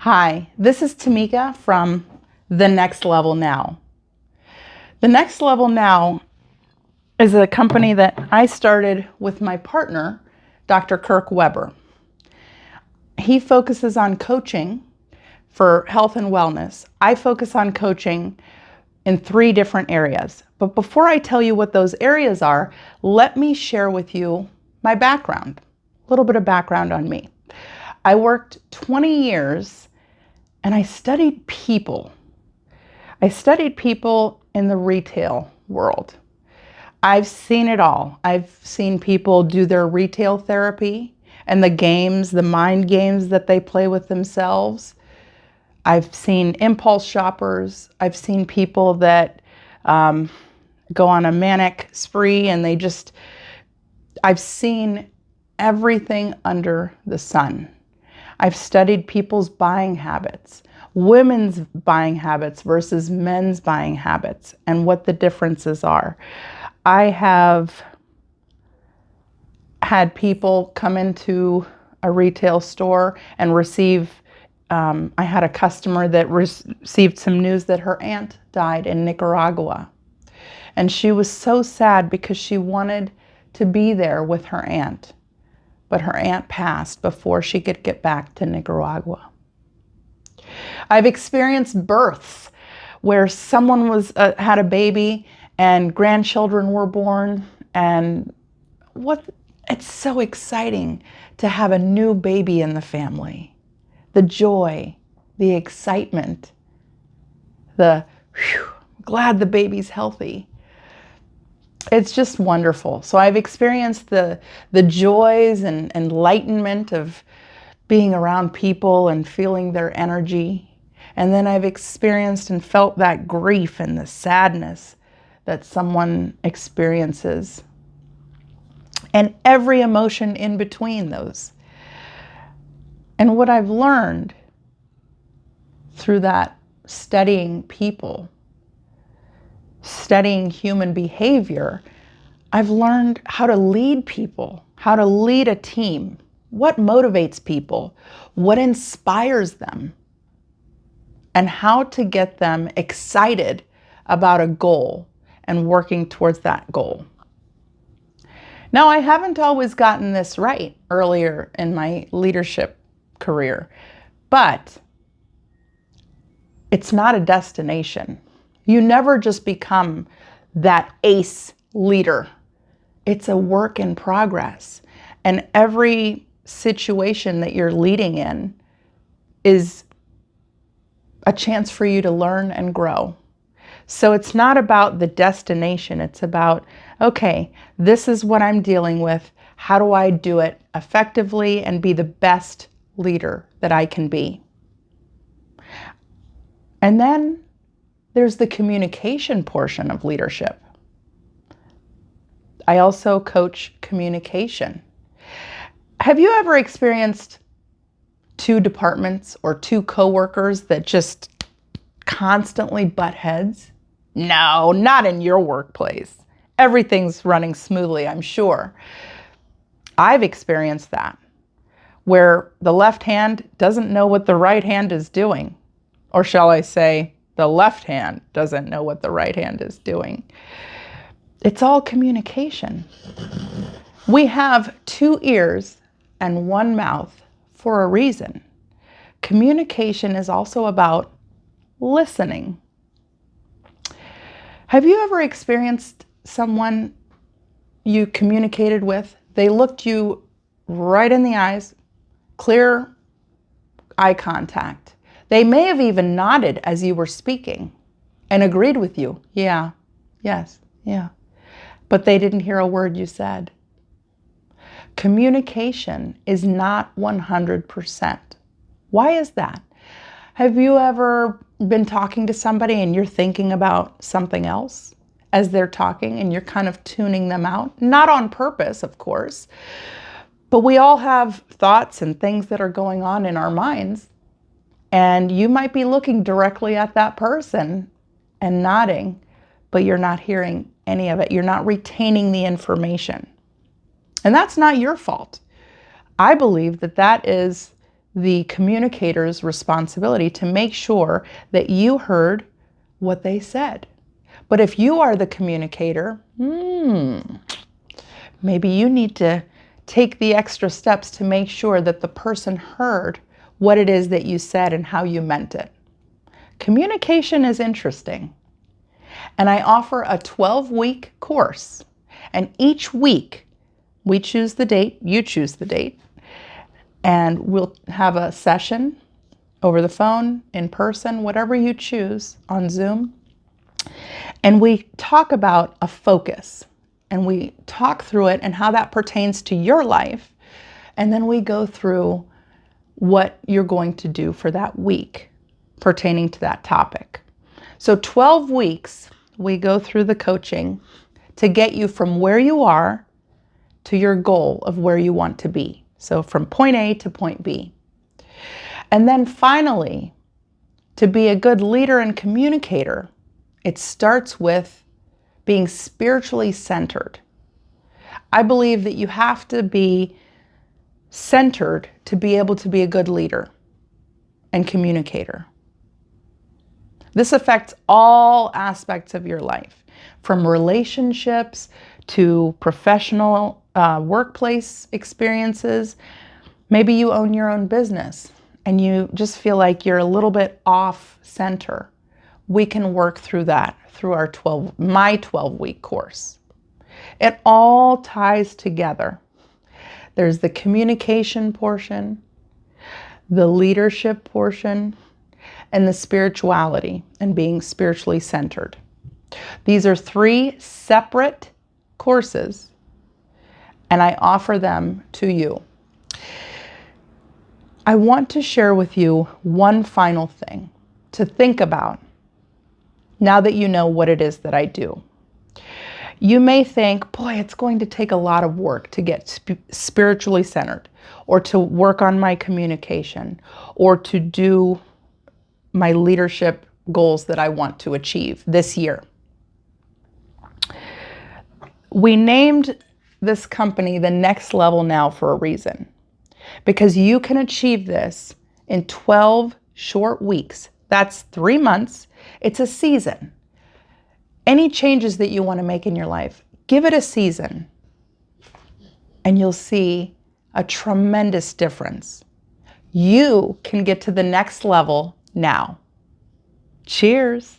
Hi, this is Tamika from The Next Level Now. The Next Level Now is a company that I started with my partner, Dr. Kirk Weber. He focuses on coaching for health and wellness. I focus on coaching in 3 different areas. But before I tell you what those areas are, let me share with you my background, a little bit of background on me. I worked 20 years and I studied people. I studied people in the retail world. I've seen it all. I've seen people do their retail therapy and the games, the mind games that they play with themselves. I've seen impulse shoppers. I've seen people that go on a manic spree and I've seen everything under the sun. I've studied people's buying habits, women's buying habits versus men's buying habits, and what the differences are. I have had people come into a retail store and receive, I had a customer that received some news that her aunt died in Nicaragua. And she was so sad because she wanted to be there with her aunt. But her aunt passed before she could get back to Nicaragua. I've experienced births where someone had a baby and grandchildren were born, and it's so exciting to have a new baby in the family. The joy, the excitement, glad the baby's healthy. It's just wonderful. So I've experienced the joys and enlightenment of being around people and feeling their energy. And then I've experienced and felt that grief and the sadness that someone experiences. And every emotion in between those. And what I've learned through that studying people, studying human behavior, I've learned how to lead people, how to lead a team, what motivates people, what inspires them, and how to get them excited about a goal and working towards that goal. Now, I haven't always gotten this right earlier in my leadership career, but it's not a destination. You never just become that ace leader. It's a work in progress. And every situation that you're leading in is a chance for you to learn and grow. So it's not about the destination. It's about, okay, this is what I'm dealing with. How do I do it effectively and be the best leader that I can be? And then there's the communication portion of leadership. I also coach communication. Have you ever experienced 2 departments or 2 coworkers that just constantly butt heads? No, not in your workplace. Everything's running smoothly, I'm sure. I've experienced that, where the left hand doesn't know what the right hand is doing. Or shall I say, the left hand doesn't know what the right hand is doing. It's all communication. We have 2 ears and 1 mouth for a reason. Communication is also about listening. Have you ever experienced someone you communicated with? They looked you right in the eyes, clear eye contact. They may have even nodded as you were speaking and agreed with you. Yeah, yes, yeah. But they didn't hear a word you said. Communication is not 100%. Why is that? Have you ever been talking to somebody and you're thinking about something else as they're talking and you're kind of tuning them out? Not on purpose, of course, but we all have thoughts and things that are going on in our minds. And you might be looking directly at that person and nodding, but you're not hearing any of it. You're not retaining the information. And that's not your fault. I believe that that is the communicator's responsibility to make sure that you heard what they said. But if you are the communicator, maybe you need to take the extra steps to make sure that the person heard what it is that you said and how you meant it. Communication is interesting. And I offer a 12-week course. And each week, we choose the date, you choose the date, and we'll have a session over the phone, in person, whatever you choose, on Zoom. And we talk about a focus. And we talk through it and how that pertains to your life. And then we go through what you're going to do for that week pertaining to that topic. So 12 weeks, we go through the coaching to get you from where you are to your goal of where you want to be. So from point A to point B. And then finally, to be a good leader and communicator, it starts with being spiritually centered. I believe that you have to be centered to be able to be a good leader and communicator. This affects all aspects of your life, from relationships to professional workplace experiences. Maybe you own your own business and you just feel like you're a little bit off center. We can work through that through my 12-week course. It all ties together. There's the communication portion, the leadership portion, and the spirituality and being spiritually centered. These are 3 separate courses, and I offer them to you. I want to share with you one final thing to think about now that you know what it is that I do. You may think, boy, it's going to take a lot of work to get spiritually centered, or to work on my communication, or to do my leadership goals that I want to achieve this year. We named this company The Next Level Now for a reason, because you can achieve this in 12 short weeks. That's 3 months. It's a season. Any changes that you want to make in your life, give it a season, and you'll see a tremendous difference. You can get to the next level now. Cheers.